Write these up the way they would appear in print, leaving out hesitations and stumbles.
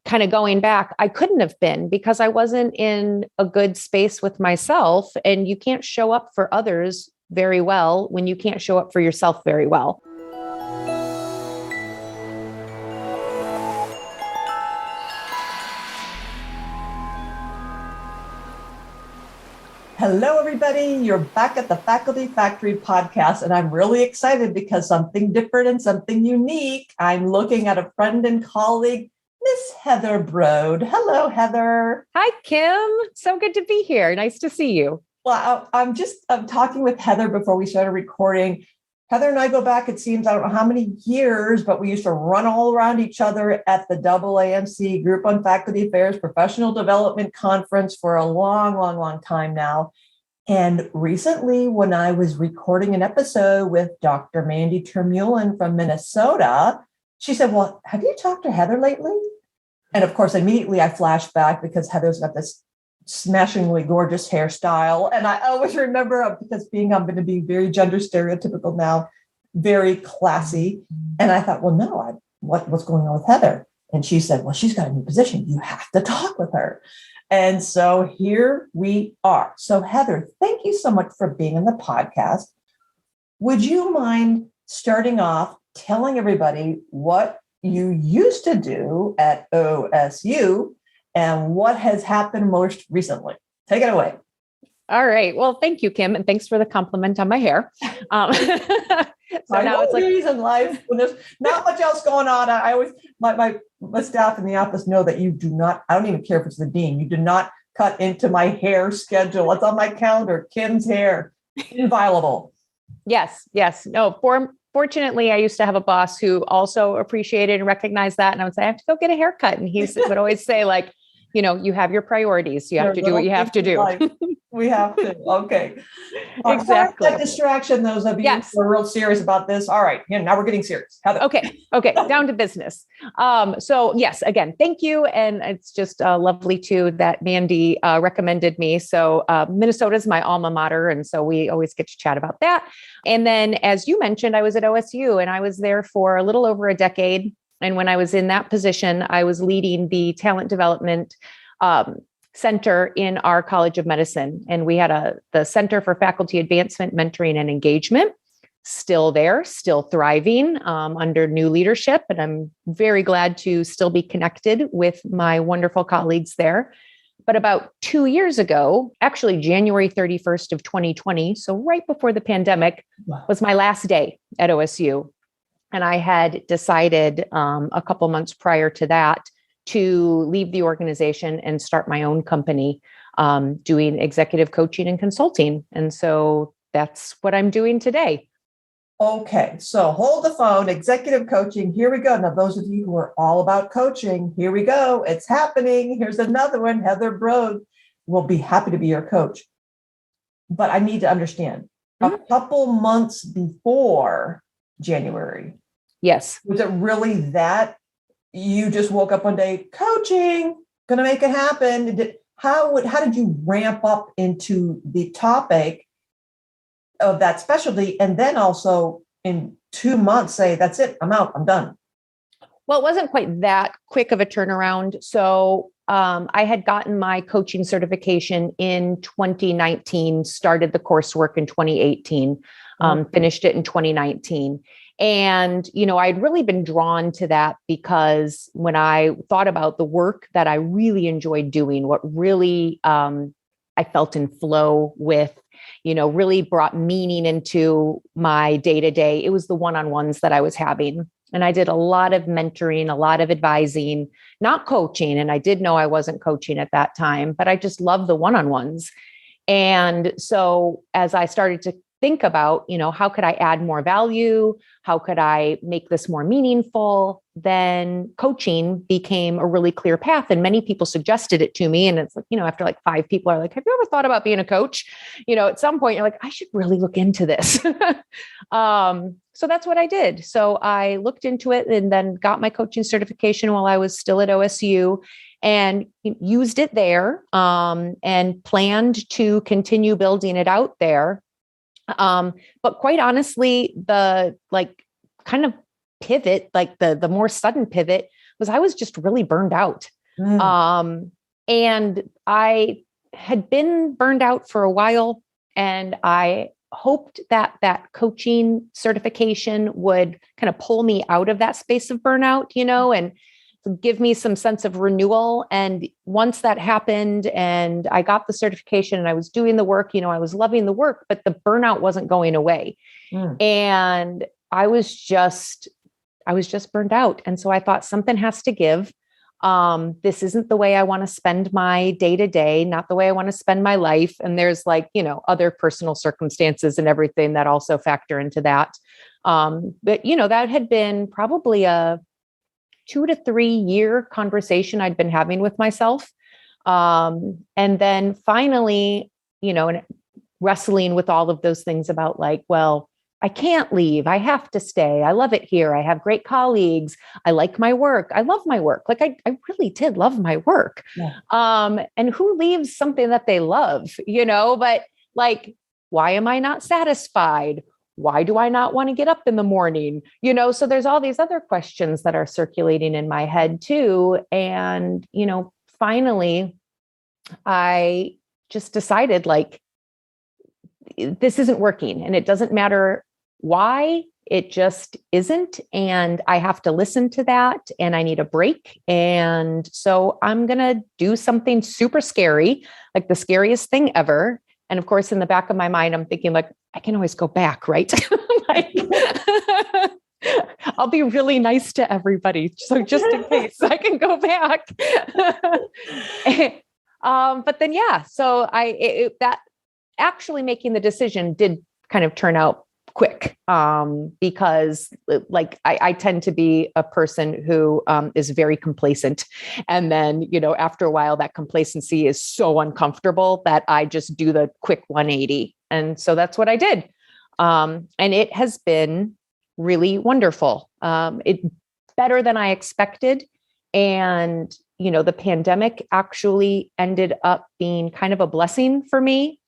kind of going back, I couldn't have been because I wasn't in a good space with myself. And you can't show up for others very well when you can't show up for yourself very well. Hello, everybody. You're back at the Faculty Factory podcast, and I'm really excited because something different and something unique. I'm looking at a friend and colleague, Miss Heather Brode. Hello, Heather. Hi, Kim. So good to be here. Nice to see you. Well, I'm talking with Heather before we started recording. Heather and I go back, it seems, I don't know how many years, but we used to run all around each other at the AAMC Group on Faculty Affairs Professional Development Conference for a long time now. And recently, when I was recording an episode with Dr. Mandy Termulin from Minnesota, she said, well, have you talked to Heather lately? And of course, immediately I flashed back because Heather's got this smashingly gorgeous hairstyle. And I always remember, because I'm going to be very gender stereotypical now, very classy. And I thought, well, no, what's going on with Heather? And she said, well, she's got a new position. You have to talk with her. And so here we are. So Heather, thank you so much for being on the podcast. Would you mind starting off telling everybody what you used to do at OSU and what has happened most recently? Take it away. All right. Well, thank you, Kim. And thanks for the compliment on my hair. So now it's like in life when there's not much else going on. I always, my staff in the office know that you do not, I don't even care if it's the dean, you do not cut into my hair schedule. It's on my calendar, Kim's hair, inviolable. Yes. No, fortunately, I used to have a boss who also appreciated and recognized that. And I would say, I have to go get a haircut. And he would always say, like, you have your priorities. You have to do what you have to do. We have to. Okay. Exactly. That distraction, those of you who are real serious about this. All right. Now we're getting serious. Heather. Okay. Down to business. So yes, again, thank you. And it's just lovely too that Mandy recommended me. So Minnesota is my alma mater. And so we always get to chat about that. And then, as you mentioned, I was at OSU and I was there for a little over a decade. And when I was in that position, I was leading the talent development center in our College of Medicine. And we had the Center for Faculty Advancement, Mentoring, and Engagement, still there, still thriving under new leadership. And I'm very glad to still be connected with my wonderful colleagues there. But about 2 years ago, actually January 31st of 2020, so right before the pandemic, was my last day at OSU. And I had decided a couple months prior to that to leave the organization and start my own company doing executive coaching and consulting. And so that's what I'm doing today. Okay, so hold the phone, executive coaching. Here we go. Now, those of you who are all about coaching, here we go. It's happening. Here's another one. Heather Brode will be happy to be your coach. But I need to understand, a couple months before January. Yes. Was it really that you just woke up one day, coaching, going to make it happen? How did you ramp up into the topic of that specialty? And then also in 2 months say, that's it, I'm out, I'm done. Well, it wasn't quite that quick of a turnaround. So I had gotten my coaching certification in 2019, started the coursework in 2018, finished it in 2019. And, I'd really been drawn to that because when I thought about the work that I really enjoyed doing, what really I felt in flow with, really brought meaning into my day-to-day, it was the one-on-ones that I was having. And I did a lot of mentoring, a lot of advising, not coaching. And I did know I wasn't coaching at that time, but I just loved the one-on-ones. And so as I started to think about, how could I add more value? How could I make this more meaningful? Then coaching became a really clear path. And many people suggested it to me. And it's like, after like 5 people are like, have you ever thought about being a coach? At some point you're like, I should really look into this. So that's what I did. So I looked into it and then got my coaching certification while I was still at OSU and used it there and planned to continue building it out there. But quite honestly, the kind of pivot, the more sudden pivot was I was just really burned out. And I had been burned out for a while, and I hoped that that coaching certification would kind of pull me out of that space of burnout, and give me some sense of renewal. And once that happened and I got the certification and I was doing the work, I was loving the work, but the burnout wasn't going away. And I was just burned out. And so I thought something has to give. This isn't the way I want to spend my day to day, not the way I want to spend my life. And there's other personal circumstances and everything that also factor into that. But that had been probably a 2 to 3 year conversation I'd been having with myself. And then finally, and wrestling with all of those things about well, I can't leave. I have to stay. I love it here. I have great colleagues. I like my work. I love my work. I really did love my work. Yeah. And who leaves something that they love, but why am I not satisfied? Why do I not want to get up in the morning? So there's all these other questions that are circulating in my head too. And, finally, I just decided this isn't working, and it doesn't matter why, it just isn't. And I have to listen to that, and I need a break. And so I'm going to do something super scary, the scariest thing ever. And of course, in the back of my mind, I'm thinking I can always go back, right? I'll be really nice to everybody. So just in case I can go back. But then, so that actually making the decision did kind of turn out quick, because I tend to be a person who is very complacent. And then, after a while, that complacency is so uncomfortable that I just do the quick 180. And so that's what I did. And it has been really wonderful. It better than I expected. And, the pandemic actually ended up being kind of a blessing for me.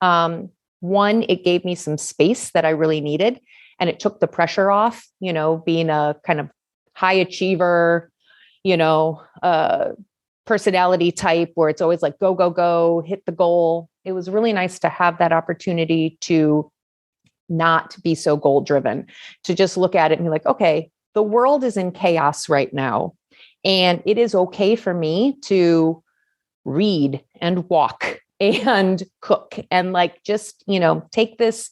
One, it gave me some space that I really needed, and it took the pressure off, being a kind of high achiever, personality type where it's always go, go, go, hit the goal. It was really nice to have that opportunity to not be so goal driven, to just look at it and be okay, the world is in chaos right now. And it is okay for me to read and walk and cook and just, take this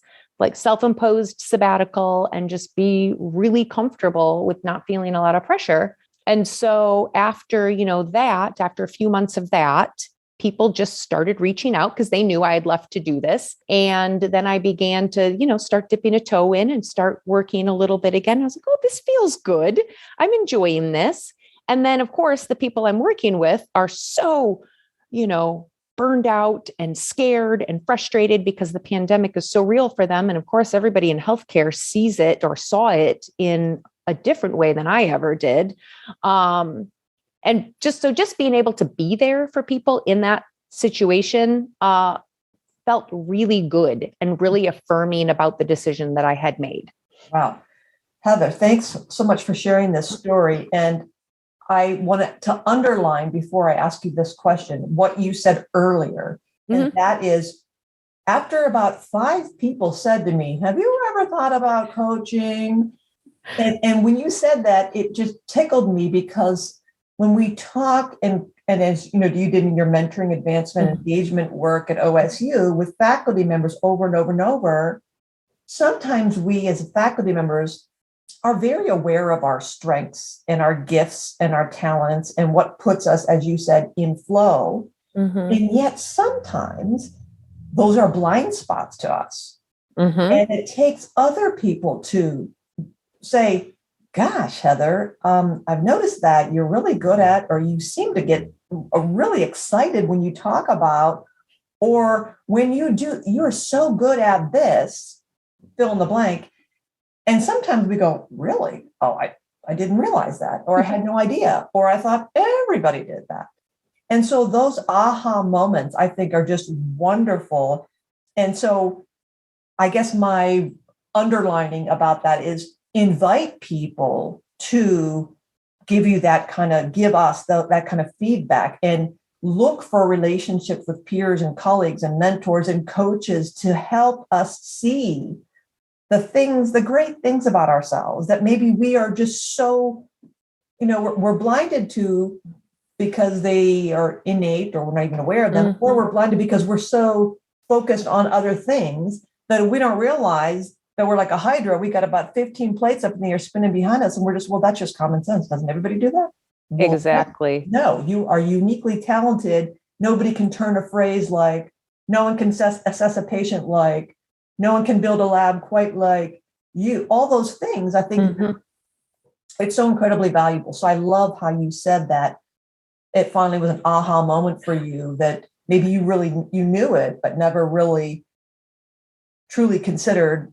self-imposed sabbatical and just be really comfortable with not feeling a lot of pressure. And so after, after a few months of that, people just started reaching out because they knew I had left to do this. And then I began to, start dipping a toe in and start working a little bit again. I was oh, this feels good. I'm enjoying this. And then, of course, the people I'm working with are so, burned out and scared and frustrated because the pandemic is so real for them. And of course, everybody in healthcare sees it or saw it in a different way than I ever did. And just being able to be there for people in that situation felt really good and really affirming about the decision that I had made. Wow. Heather, thanks so much for sharing this story. And I wanted to underline before I ask you this question, what you said earlier. And that is, after about 5 people said to me, have you ever thought about coaching? And when you said that, it just tickled me because when we talk and as you did in your mentoring, advancement, engagement work at OSU with faculty members over and over and over, sometimes we as faculty members are very aware of our strengths and our gifts and our talents and what puts us, as you said, in flow. And yet sometimes those are blind spots to us. And it takes other people to say, gosh, Heather, I've noticed that you're really good at, or you seem to get really excited when you talk about, or when you do, you're so good at this, fill in the blank. And sometimes we go, really? Oh, I didn't realize that, or I had no idea, or I thought everybody did that. And so those aha moments, I think, are just wonderful. And so I guess my underlining about that is invite people to give you that kind of, give us that kind of feedback, and look for relationships with peers and colleagues and mentors and coaches to help us see the great things about ourselves that maybe we are just so, we're blinded to because they are innate or we're not even aware of them, or we're blinded because we're so focused on other things that we don't realize that we're like a hydra. We got about 15 plates up in the air spinning behind us. And we're just, well, that's just common sense. Doesn't everybody do that? Well, Exactly. no, you are uniquely talented. Nobody can turn a phrase like, no one can assess a patient like, no one can build a lab quite like you. All those things, I think it's so incredibly valuable. So I love how you said that. It finally was an aha moment for you that maybe you knew it, but never really truly considered,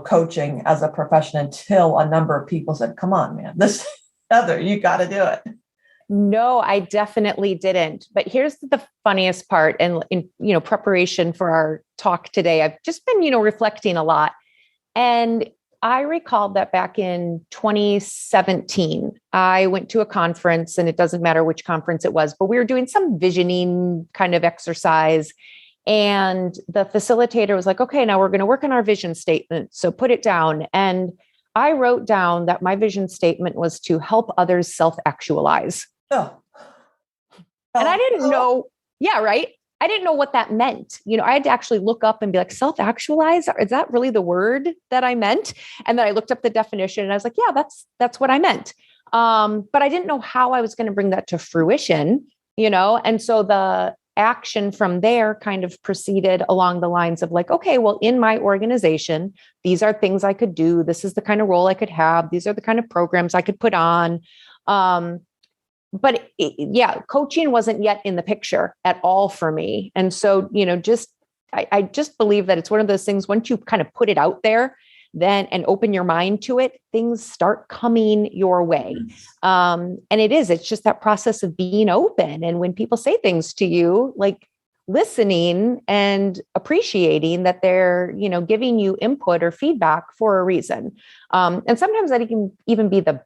coaching as a profession until a number of people said, come on, man, this Heather, you got to do it. No, I definitely didn't. But here's the funniest part. And in, preparation for our talk today, I've just been, reflecting a lot. And I recalled that back in 2017, I went to a conference, and it doesn't matter which conference it was, but we were doing some visioning kind of exercise. And the facilitator was like, okay, now we're going to work on our vision statement. So put it down. And I wrote down that my vision statement was to help others self-actualize. Oh. And I didn't know. Yeah, right. I didn't know what that meant. I had to actually look up and be like, self-actualize? Is that really the word that I meant? And then I looked up the definition and I was like, yeah, that's what I meant. But I didn't know how I was going to bring that to fruition, and so the action from there kind of proceeded along the lines of like, okay, well, in my organization, these are things I could do. This is the kind of role I could have. These are the kind of programs I could put on. But coaching wasn't yet in the picture at all for me. And so, I just believe that it's one of those things, once you kind of put it out there, then and open your mind to it, things start coming your way. And it's just that process of being open. And when people say things to you, like listening and appreciating that they're, giving you input or feedback for a reason. And sometimes that can even be the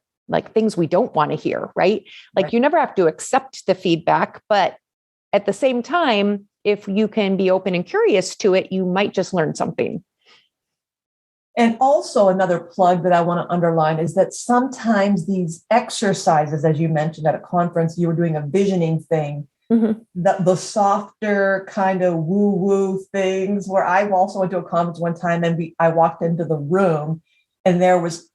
things we don't want to hear, right? Like you never have to accept the feedback, but at the same time, if you can be open and curious to it, you might just learn something. And also another plug that I want to underline is that sometimes these exercises, as you mentioned at a conference, you were doing a visioning thing, the softer kind of woo-woo things, where I also went to a conference one time and I walked into the room and there was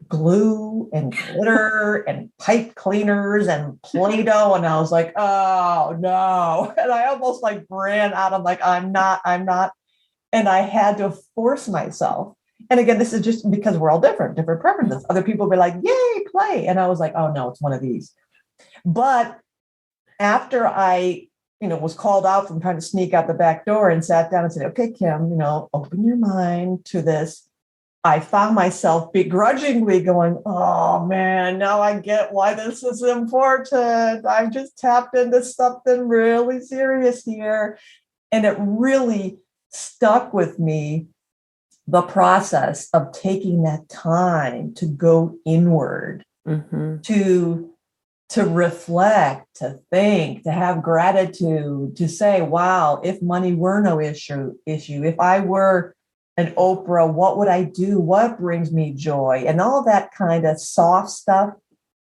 glue and glitter and pipe cleaners and Play-Doh. And I was like, oh no. And I almost ran out. I'm like, I'm not. And I had to force myself. And again, this is just because we're all different preferences. Other people be like, yay, play. And I was like, oh no, it's one of these. But after I, was called out from trying to sneak out the back door and sat down and said, okay, Kim, open your mind to this. I found myself begrudgingly going, oh man, now I get why this is important. I've just tapped into something really serious here. And it really stuck with me, the process of taking that time to go inward, to reflect, to think, to have gratitude, to say, wow, if money were no issue, if I were an Oprah, what would I do? What brings me joy? And all that kind of soft stuff,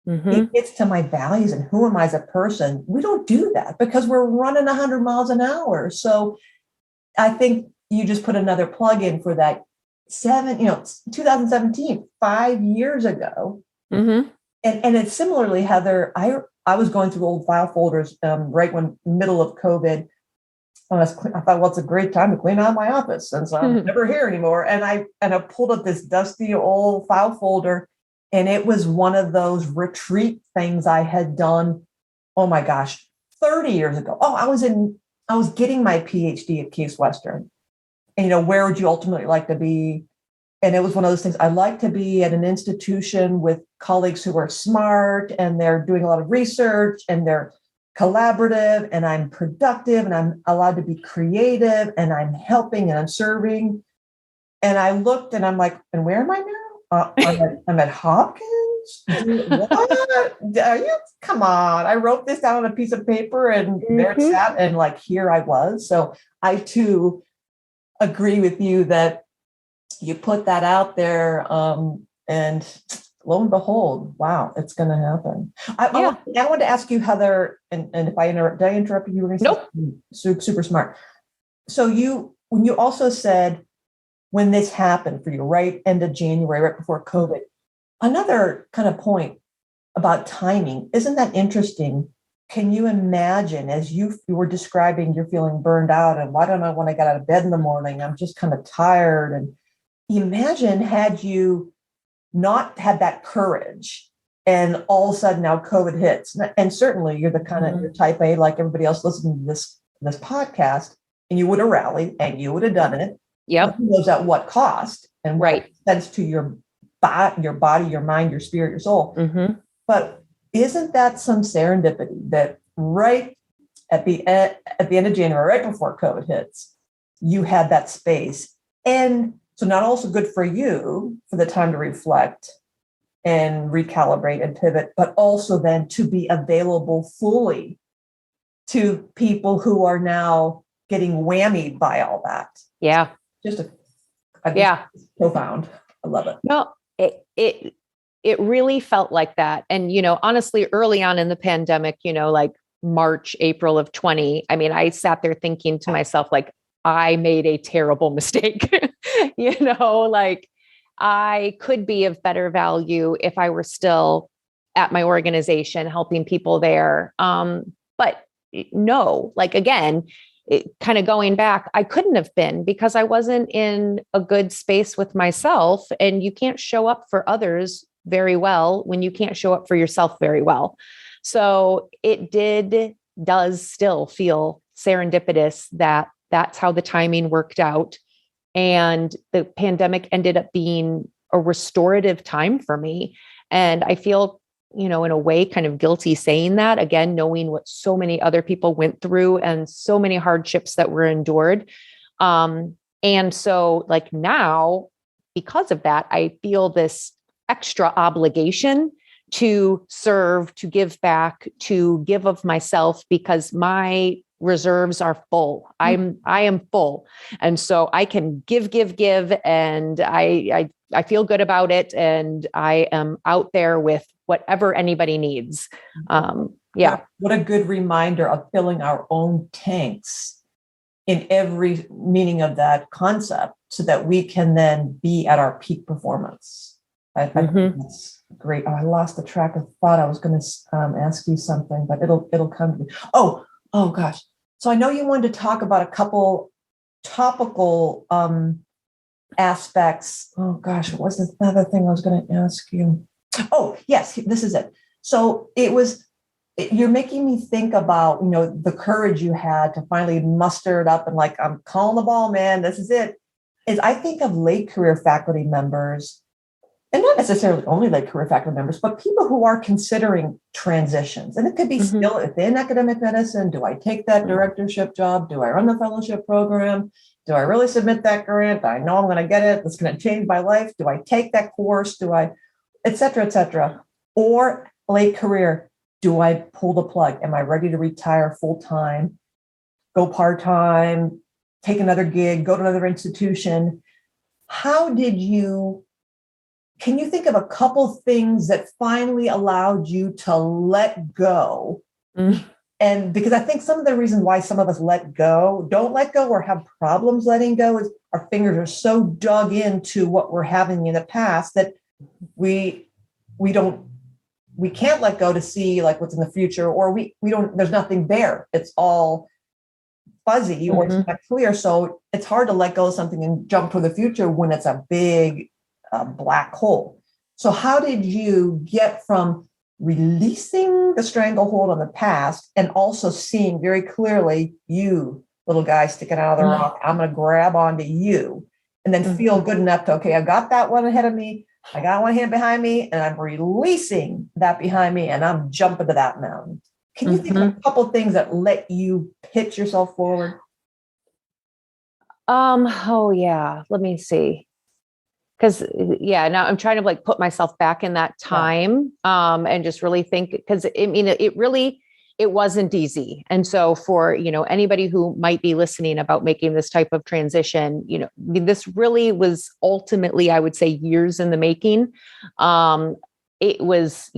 it gets to my values and who am I as a person. We don't do that because we're running 100 miles an hour. So I think you just put another plug in for that 2017, 5 years ago. And it's similarly, Heather, I was going through old file folders right when middle of COVID. I thought, well, it's a great time to clean out my office since I'm never here anymore. And I pulled up this dusty old file folder, and it was one of those retreat things I had done. Oh my gosh, 30 years ago. Oh, I was getting my PhD at Case Western. And, where would you ultimately like to be? And it was one of those things. I like to be at an institution with colleagues who are smart and they're doing a lot of research and they're collaborative and I'm productive and I'm allowed to be creative and I'm helping and I'm serving. And I looked and I'm like, and where am I now? I'm at Hopkins. What? Are you? Come on. I wrote this down on a piece of paper and there it sat. And like, here I was. So I too agree with you that you put that out there. And lo and behold, wow, it's going to happen. I wanted to ask you, Heather, and if I interrupt, did I interrupt you? You were going to say super, super smart. So when you also said, when this happened for you, right end of January, right before COVID, another kind of point about timing, isn't that interesting? Can you imagine, as you were describing, you're feeling burned out, and why don't I, when I got out of bed in the morning, I'm just kind of tired. And imagine had you not had that courage, and all of a sudden now COVID hits. And certainly you're the kind of you're type A, like everybody else listening to this podcast, and you would have rallied and you would have done it. Yep. Who knows at what cost and what sense to your body, your mind, your spirit, your soul. But isn't that some serendipity that right at the end of January, right before COVID hits, you had that space? And so not also good for you for the time to reflect and recalibrate and pivot, but also then to be available fully to people who are now getting whammied by all that. Yeah. Just profound. I love it. No, it really felt like that. And, honestly, early on in the pandemic, like March, April of 20, I mean, I sat there thinking to myself, like, I made a terrible mistake, like I could be of better value if I were still at my organization, helping people there. But no, like, again, kind of going back, I couldn't have been, because I wasn't in a good space with myself, and you can't show up for others very well when you can't show up for yourself very well. So it does still feel serendipitous that that's how the timing worked out. And the pandemic ended up being a restorative time for me. And I feel, in a way, kind of guilty saying that, again, knowing what so many other people went through and so many hardships that were endured. And so like now, because of that, I feel this extra obligation to serve, to give back, to give of myself, because my reserves are full. I am full. And so I can give, and I feel good about it. And I am out there with whatever anybody needs. What a good reminder of filling our own tanks in every meaning of that concept, so that we can then be at our peak performance. I think that's great. Oh, I lost the track of thought. I was going to ask you something, but it'll come to me. Oh gosh. So I know you wanted to talk about a couple topical aspects. Oh gosh, what was the other thing I was going to ask you? Oh yes, this is it. So you're making me think about, the courage you had to finally muster it up and like, I'm calling the ball, man. This is it. I think of late career faculty members, and not necessarily only late career faculty members, but people who are considering transitions. And it could be still within academic medicine. Do I take that directorship job? Do I run the fellowship program? Do I really submit that grant? I know I'm going to get it. It's going to change my life. Do I take that course? Do I, et cetera, or late career? Do I pull the plug? Am I ready to retire full time, go part time, take another gig, go to another institution? Can you think of a couple things that finally allowed you to let go? And because I think some of the reason why some of us don't let go or have problems letting go is our fingers are so dug into what we're having in the past that we can't let go to see like what's in the future, or we don't, there's nothing there. It's all fuzzy or it's not clear. So it's hard to let go of something and jump to the future when it's a big black hole. So how did you get from releasing the stranglehold on the past and also seeing very clearly, you little guy sticking out of the rock, I'm going to grab onto you, and then feel good enough to, okay, I got that one ahead of me. I got one hand behind me, and I'm releasing that behind me, and I'm jumping to that mountain. Can you think of a couple of things that let you pitch yourself forward? Oh yeah. Let me see. Cause yeah, now I'm trying to like put myself back in that time, and just really think, cause it wasn't easy. And so for, anybody who might be listening about making this type of transition, this really was ultimately, I would say, years in the making. It was,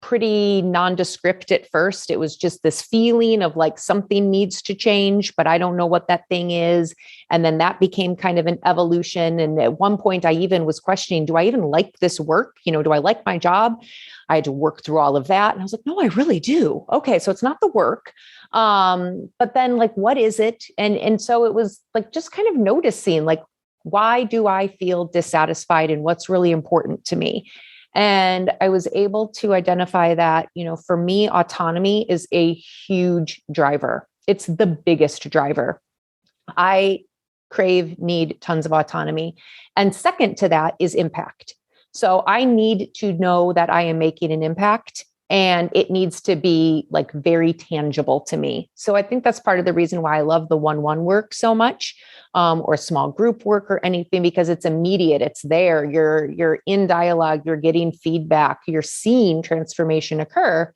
pretty nondescript at first. It was just this feeling of like something needs to change, but I don't know what that thing is. And then that became kind of an evolution. And at one point I even was questioning, do I even like this work? Do I like my job? I had to work through all of that. And I was like, no, I really do. Okay. So it's not the work. But then like, what is it? And so it was like, just kind of noticing, like, why do I feel dissatisfied and what's really important to me? And I was able to identify that, for me, autonomy is a huge driver. It's the biggest driver. I need tons of autonomy. And second to that is impact. So I need to know that I am making an impact, and it needs to be like very tangible to me. So I think that's part of the reason why I love the one-on-one work so much, or small group work or anything, because it's immediate. It's there. You're in dialogue. You're getting feedback. You're seeing transformation occur.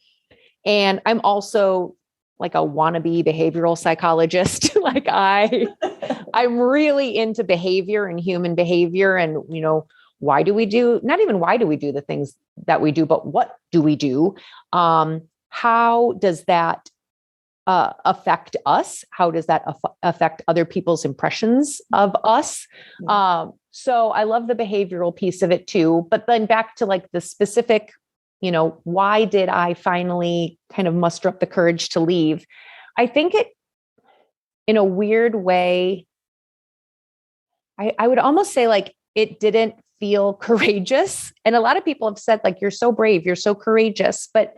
And I'm also like a wannabe behavioral psychologist. Like I'm really into behavior and human behavior, and not even why do we do the things that we do, but what do we do? How does that affect us? How does that affect other people's impressions of us? So I love the behavioral piece of it too. But then back to like the specific, why did I finally kind of muster up the courage to leave? I think it, in a weird way, I would almost say like it didn't feel courageous. And a lot of people have said like, you're so brave, you're so courageous. But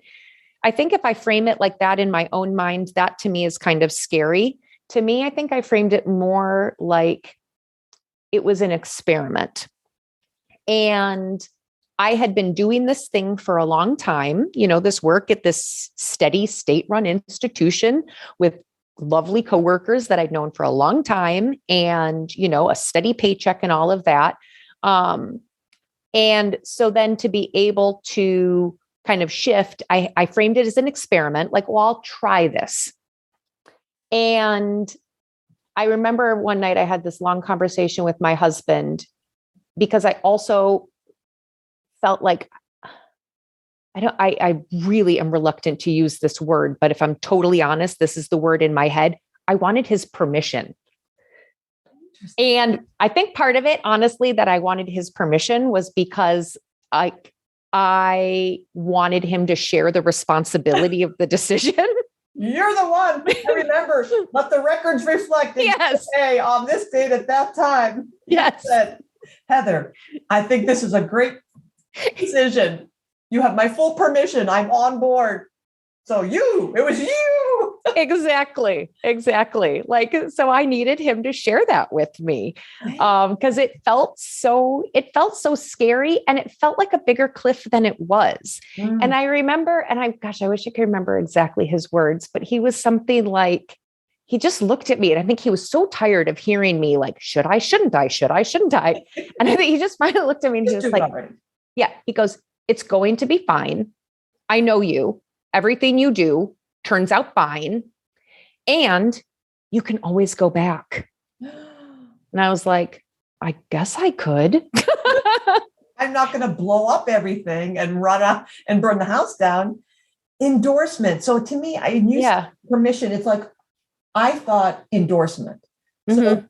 I think if I frame it like that in my own mind, that to me is kind of scary. To me, I think I framed it more like it was an experiment. And I had been doing this thing for a long time, this work at this steady state-run institution with lovely coworkers that I'd known for a long time, and, a steady paycheck and all of that. And so then to be able to kind of shift, I framed it as an experiment, like, well, I'll try this. And I remember one night I had this long conversation with my husband, because I also felt like, I really am reluctant to use this word, but if I'm totally honest, this is the word in my head. I wanted his permission. And I think part of it, honestly, that I wanted his permission was because I wanted him to share the responsibility of the decision. You're the one. I remember. Let the records reflect. Yes. Hey, on this date at that time. Yes. Said, Heather, I think this is a great decision. You have my full permission. I'm on board. So it was you. Exactly. Like, so I needed him to share that with me, because it felt so scary, and it felt like a bigger cliff than it was. And I remember, I wish I could remember exactly his words, but he was something like, he just looked at me, and I think he was so tired of hearing me like, should I, shouldn't I, should I, shouldn't I? And I think he just finally looked at me and he was like, yeah, he goes, it's going to be fine. I know you. Everything you do turns out fine. And you can always go back. And I was like, I guess I could. I'm not going to blow up everything and run up and burn the house down. Endorsement. So to me, I use permission. It's like, I thought endorsement. So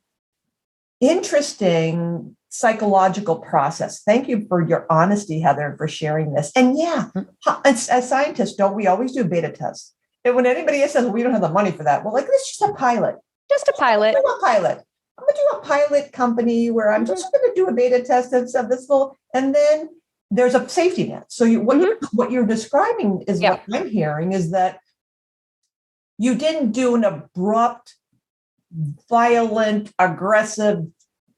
interesting psychological process. Thank you for your honesty, Heather, and for sharing this. And as scientists, don't we always do beta tests? And when anybody says, well, we don't have the money for that, well, like, it's just a pilot. Just a pilot. I'm going to do a pilot company where I'm just going to do a beta test of this little, and then there's a safety net. So what you're describing is what I'm hearing is that you didn't do an abrupt, violent, aggressive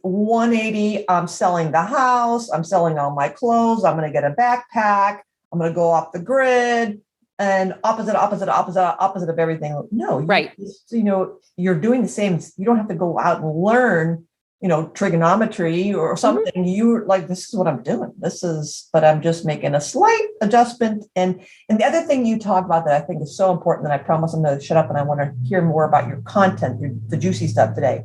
180. I'm selling the house. I'm selling all my clothes. I'm going to get a backpack. I'm going to go off the grid, and opposite of everything. No, right. You're doing the same. You don't have to go out and learn trigonometry or something, you're like, this is what I'm doing. But I'm just making a slight adjustment. And the other thing you talk about that I think is so important, and I promise I'm going to shut up and I want to hear more about your content, the juicy stuff today,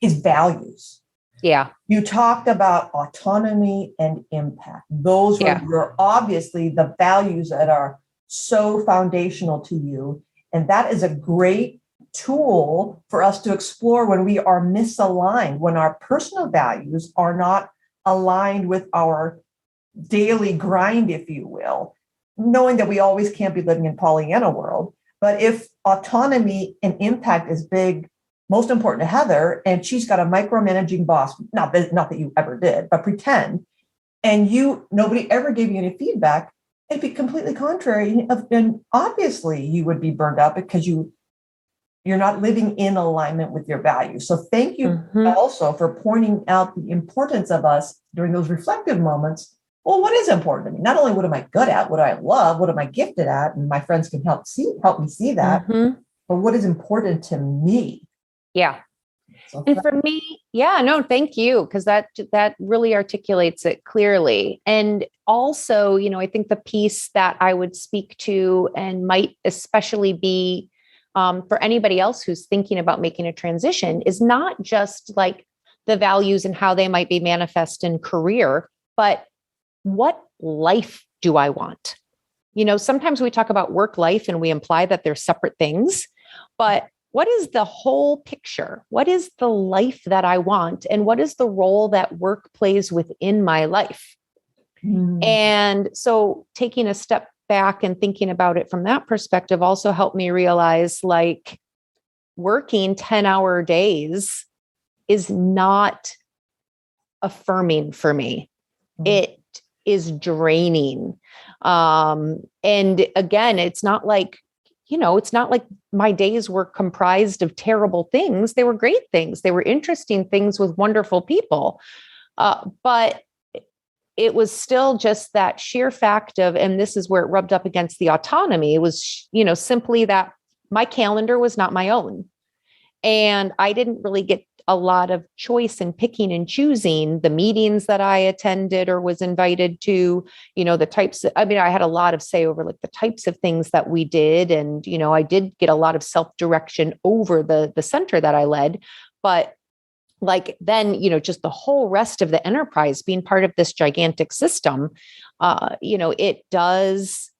is values. Yeah. You talked about autonomy and impact. Those are obviously the values that are so foundational to you. And that is a great tool for us to explore when we are misaligned, when our personal values are not aligned with our daily grind, if you will, knowing that we always can't be living in Pollyanna world. But if autonomy and impact is big, most important to Heather, and she's got a micromanaging boss, not that you ever did, but pretend, and nobody ever gave you any feedback, it'd be completely contrary. And obviously you would be burned out because you're not living in alignment with your values. So thank you also for pointing out the importance of us during those reflective moments. Well, what is important to me? Not only what am I good at, what do I love, what am I gifted at? And my friends can help me see that, but what is important to me? Yeah. And for me, no, thank you. Because that really articulates it clearly. And also, I think the piece that I would speak to and might especially be for anybody else who's thinking about making a transition is not just like the values and how they might be manifest in career, but what life do I want? Sometimes we talk about work life and we imply that they're separate things, but what is the whole picture? What is the life that I want? And what is the role that work plays within my life? And so taking a step back and thinking about it from that perspective also helped me realize like working 10-hour days is not affirming for me. It is draining. And again, it's not like my days were comprised of terrible things. They were great things. They were interesting things with wonderful people. But it was still just that sheer fact of, and this is where it rubbed up against the autonomy. It was, simply that my calendar was not my own. And I didn't really get a lot of choice in picking and choosing the meetings that I attended or was invited to, the types I had a lot of say over like the types of things that we did. And, I did get a lot of self-direction over the center that I led, but like then, just the whole rest of the enterprise being part of this gigantic system, it does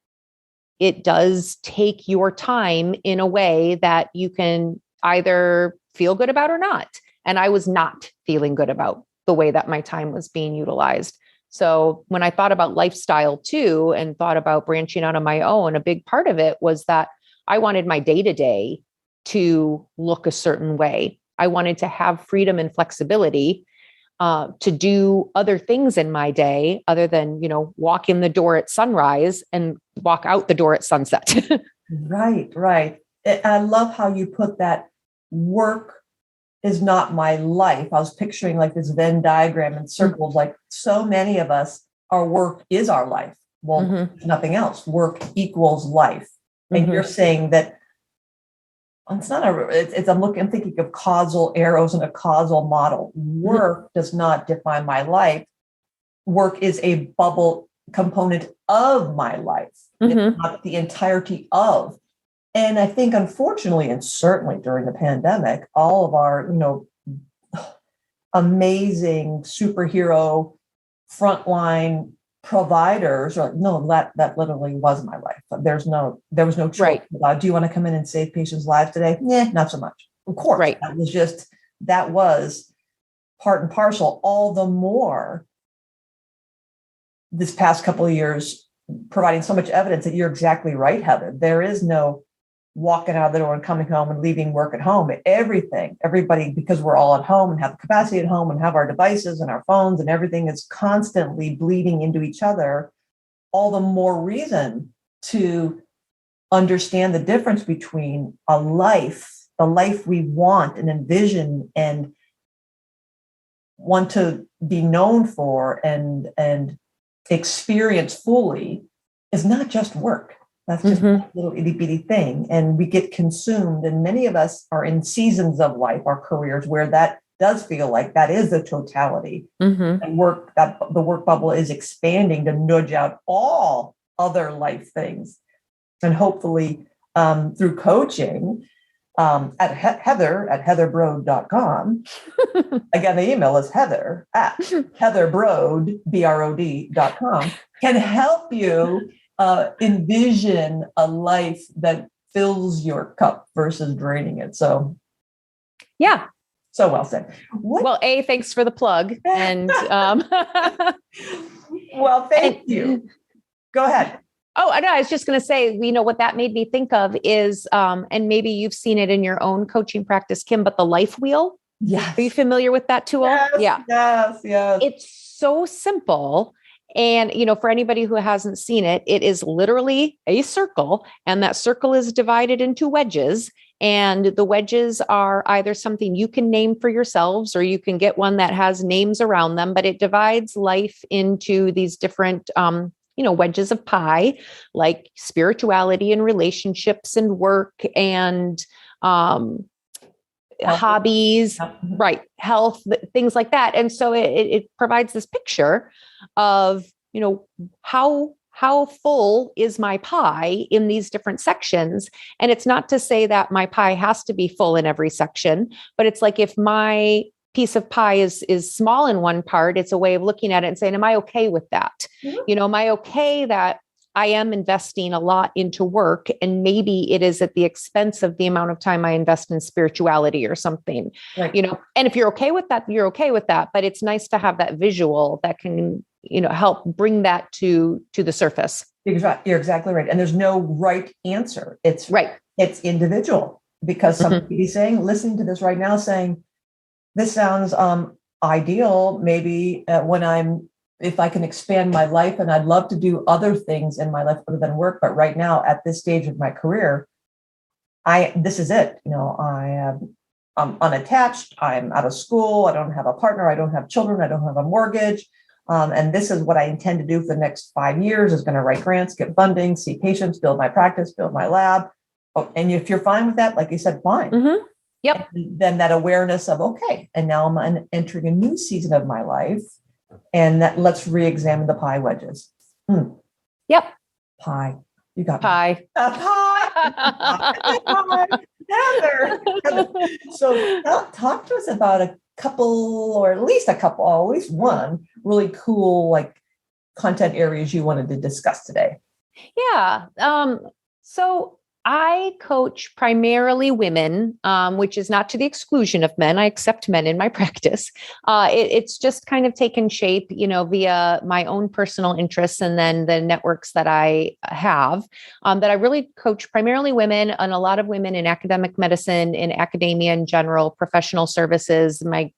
take your time in a way that you can either feel good about or not. And I was not feeling good about the way that my time was being utilized. So when I thought about lifestyle too, and thought about branching out on my own, a big part of it was that I wanted my day-to-day to look a certain way. I wanted to have freedom and flexibility to do other things in my day other than, walk in the door at sunrise and walk out the door at sunset. Right. I love how you put that. Work is not my life. I was picturing like this Venn diagram and circles, like so many of us, our work is our life. Well, nothing else. Work equals life. And you're saying that it's not I'm thinking of causal arrows and a causal model. Work does not define my life. Work is a bubble component of my life. It's not the entirety of. And I think, unfortunately, and certainly during the pandemic, all of our, amazing superhero frontline providers are like, no, that literally was my life. There was no choice. Right. Do you want to come in and save patients' lives today? Not so much. Of course. Right. That was part and parcel. All the more this past couple of years, providing so much evidence that you're exactly right, Heather. There is no walking out of the door and coming home and leaving work at home. Everybody, because we're all at home and have the capacity at home and have our devices and our phones and everything is constantly bleeding into each other, all the more reason to understand the difference between the life we want and envision and want to be known for and experience fully is not just work. That's just a little itty bitty thing. And we get consumed. And many of us are in seasons of life, our careers, where that does feel like that is the totality. Mm-hmm. And the work bubble is expanding to nudge out all other life things. And hopefully through coaching at Heather at heatherbrode.com. Again, the email is Heather at heatherbrode.com, can help you envision a life that fills your cup versus draining it. So, yeah. So well said. Well, thanks for the plug. And well, thank you. Go ahead. Oh, I know. I was just going to say, what that made me think of is, and maybe you've seen it in your own coaching practice, Kim, but the life wheel. Yes. Are you familiar with that tool? Yes, yes. It's so simple. And, for anybody who hasn't seen it, it is literally a circle, and that circle is divided into wedges. And the wedges are either something you can name for yourselves, or you can get one that has names around them, but it divides life into these different, wedges of pie, like spirituality and relationships and work and hobbies, right? Health, things like that. And so it provides this picture of, how full is my pie in these different sections. And it's not to say that my pie has to be full in every section, but it's like, if my piece of pie is small in one part, it's a way of looking at it and saying, am I okay with that? Mm-hmm. Am I okay that I am investing a lot into work, and maybe it is at the expense of the amount of time I invest in spirituality or something, right. And if you're okay with that, you're okay with that, but it's nice to have that visual that can, help bring that to the surface. You're exactly right. And there's no right answer. It's right. It's individual, because somebody mm-hmm. is saying, listening to this right now, saying, this sounds ideal. Maybe if I can expand my life, and I'd love to do other things in my life other than work. But right now, at this stage of my career, this is it. I'm unattached. I'm out of school. I don't have a partner. I don't have children. I don't have a mortgage. And this is what I intend to do for the next 5 years, is going to write grants, get funding, see patients, build my practice, build my lab. Oh, and if you're fine with that, like you said, fine. Mm-hmm. Yep. And then that awareness of, okay, and now I'm entering a new season of my life, and let's re-examine the pie wedges. Yep. Pie. You got pie. Pie. Heather. So talk to us about a couple, or at least one really cool, like, content areas you wanted to discuss today. Yeah. So I coach primarily women, which is not to the exclusion of men. I accept men in my practice. It's just kind of taken shape, via my own personal interests, and then the networks that I have, that I really coach primarily women, and a lot of women in academic medicine, in academia in general, professional services. My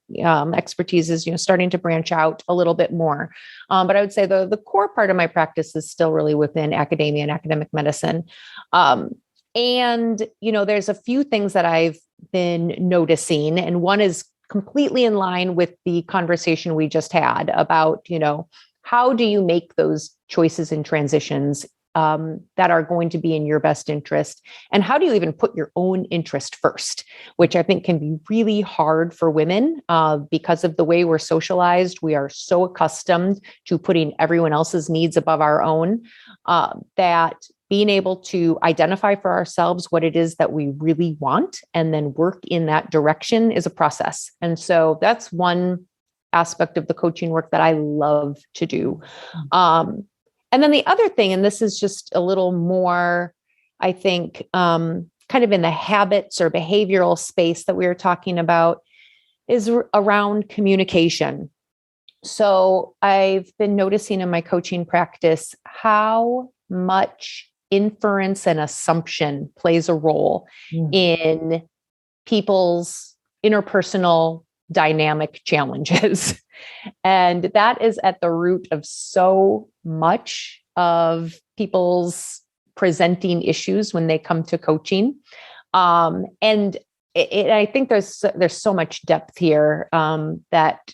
expertise is, starting to branch out a little bit more. But I would say the core part of my practice is still really within academia and academic medicine. And, there's a few things that I've been noticing, and one is completely in line with the conversation we just had about, how do you make those choices and transitions that are going to be in your best interest? And how do you even put your own interest first, which I think can be really hard for women because of the way we're socialized. We are so accustomed to putting everyone else's needs above our own, that being able to identify for ourselves what it is that we really want and then work in that direction is a process. And so that's one aspect of the coaching work that I love to do. And then the other thing, and this is just a little more, I think, kind of in the habits or behavioral space that we were talking about, is around communication. So I've been noticing in my coaching practice how much inference and assumption plays a role in people's interpersonal dynamic challenges. And that is at the root of so much of people's presenting issues when they come to coaching. And I think there's so much depth here that,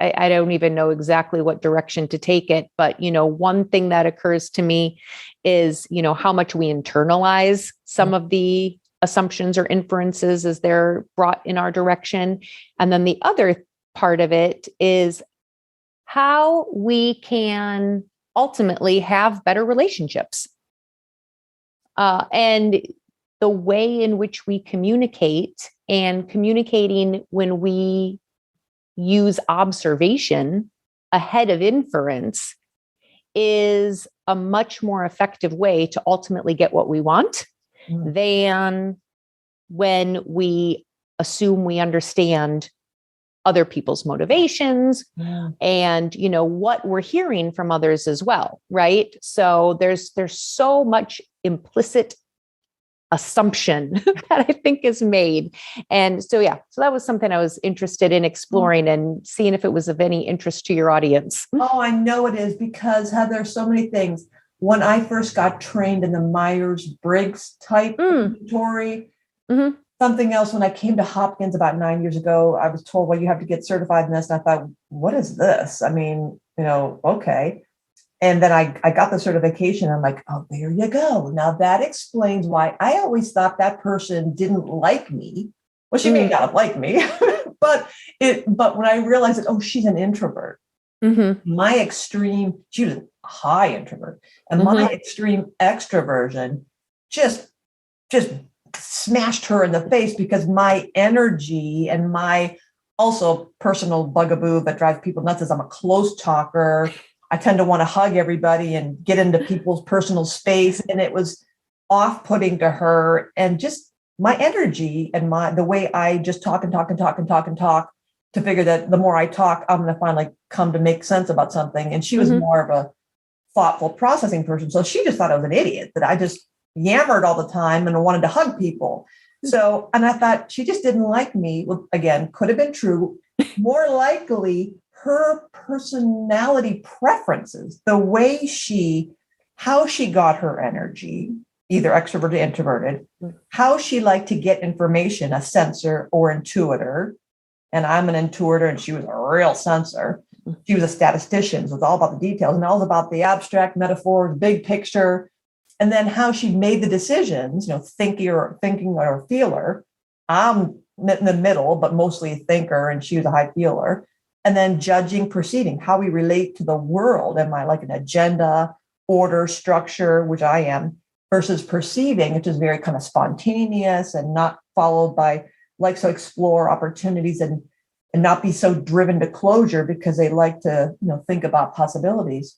I don't even know exactly what direction to take it. But, one thing that occurs to me is, how much we internalize some of the assumptions or inferences as they're brought in our direction. And then the other part of it is how we can ultimately have better relationships. And the way in which we communicate, and communicating when we use observation ahead of inference, is a much more effective way to ultimately get what we want than when we assume we understand other people's motivations and, what we're hearing from others as well. Right. So there's so much implicit assumption that I think is made. And so that was something I was interested in exploring and seeing if it was of any interest to your audience. Oh, I know it is, because Heather, so many things. When I first got trained in the Myers-Briggs type inventory, something else, when I came to Hopkins about 9 years ago, I was told, well, you have to get certified in this. And I thought, what is this? I mean, okay. And then I got the certification. I'm like, oh, there you go. Now that explains why I always thought that person didn't like me. Well, she may not have liked me, but when I realized that, oh, she's an introvert. My extreme, she was a high introvert, and my extreme extroversion just smashed her in the face, because my energy and my also personal bugaboo that drives people nuts is I'm a close talker. I tend to want to hug everybody and get into people's personal space. And it was off-putting to her, and just my energy and the way I just talk to figure that the more I talk, I'm going to finally come to make sense about something. And she was more of a thoughtful processing person. So she just thought I was an idiot, that I just yammered all the time and wanted to hug people. So, and I thought she just didn't like me. Well, again, could have been true. More likely, her personality preferences, the way how she got her energy, either extroverted or introverted, how she liked to get information, a sensor or intuitor. And I'm an intuitor, and she was a real sensor. She was a statistician. So it was all about the details and all about the abstract metaphors, big picture. And then how she made the decisions, thinking or feeler. I'm in the middle, but mostly a thinker, and she was a high feeler. And then judging, perceiving, how we relate to the world. Am I like an agenda, order, structure, which I am, versus perceiving, which is very kind of spontaneous and not followed by, likes to explore opportunities and not be so driven to closure because they like to, think about possibilities.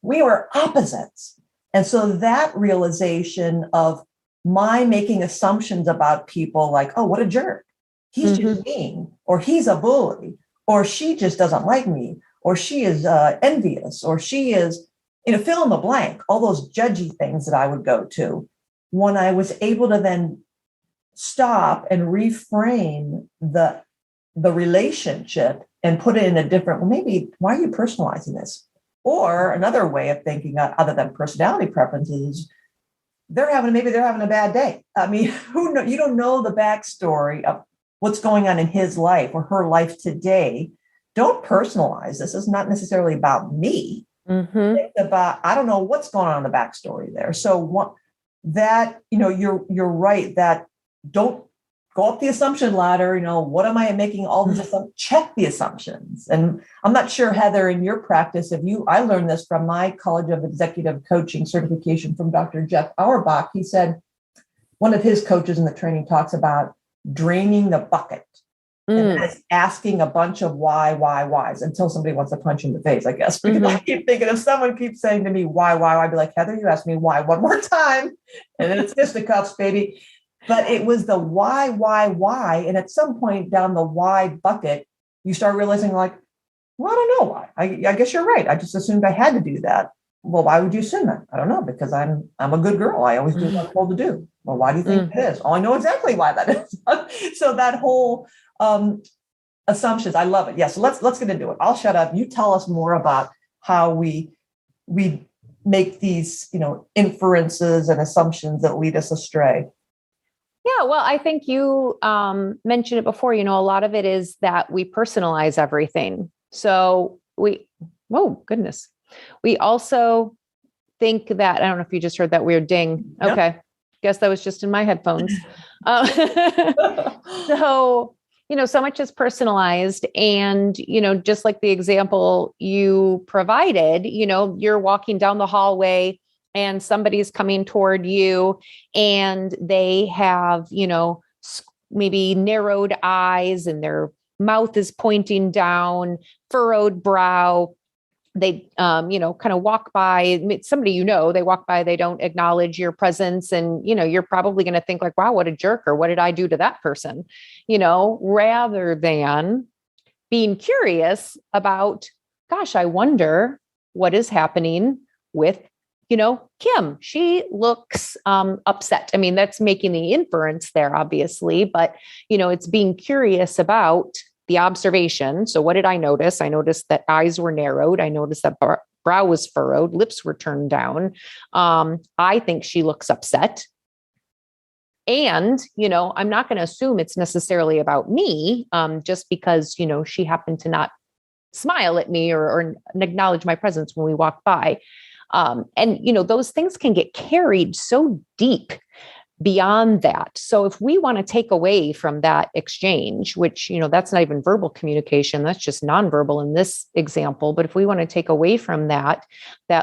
We were opposites. And so that realization of my making assumptions about people like, oh, what a jerk. He's just mean, or he's a bully, or she just doesn't like me, or she is envious, or she is, fill in the blank, all those judgy things that I would go to. When I was able to then stop and reframe the relationship and put it in a different, well, maybe, why are you personalizing this? Or another way of thinking, other than personality preferences, they're having a bad day. I mean, you don't know the backstory of what's going on in his life or her life today. Don't personalize this. It's not necessarily about me. It's about, I don't know what's going on in the backstory there. So you're right that don't go up the assumption ladder. What am I making all these assumptions? Check the assumptions. And I'm not sure, Heather, in your practice, I learned this from my College of Executive Coaching certification from Dr. Jeff Auerbach. He said one of his coaches in the training talks about draining the bucket. And that's asking a bunch of whys until somebody wants to punch you in the face, I guess. Because I keep thinking, if someone keeps saying to me, why, I'd be like, Heather, you asked me why one more time. And then it's fisticuffs, baby. But it was the why. And at some point down the why bucket, you start realizing like, well, I don't know why. I guess you're right. I just assumed I had to do that. Well, why would you assume that? I don't know, because I'm a good girl. I always do what I'm told to do. Well, why do you think it is? Oh, I know exactly why that is. So that whole assumptions, I love it. Yes, let's get into it. I'll shut up. You tell us more about how we make these, inferences and assumptions that lead us astray. Yeah, well, I think you mentioned it before. A lot of it is that we personalize everything. So oh, goodness. We also think that, I don't know if you just heard that weird ding. Okay. Guess that was just in my headphones. So, so much is personalized. And, just like the example you provided, you're walking down the hallway and somebody's coming toward you and they have, maybe narrowed eyes and their mouth is pointing down, furrowed brow. They, kind of walk by somebody, they walk by, they don't acknowledge your presence. And, you're probably going to think like, wow, what a jerk, or what did I do to that person? Rather than being curious about, gosh, I wonder what is happening with, Kim. She looks upset. I mean, that's making the inference there, obviously, but, it's being curious about the observation. So what did I notice? I noticed that eyes were narrowed. I noticed that brow was furrowed, lips were turned down. I think she looks upset. And, I'm not going to assume it's necessarily about me, just because, she happened to not smile at me or acknowledge my presence when we walk by. And, those things can get carried so deep beyond that. So if we want to take away from that exchange, which, that's not even verbal communication, that's just nonverbal in this example. But if we want to take away from that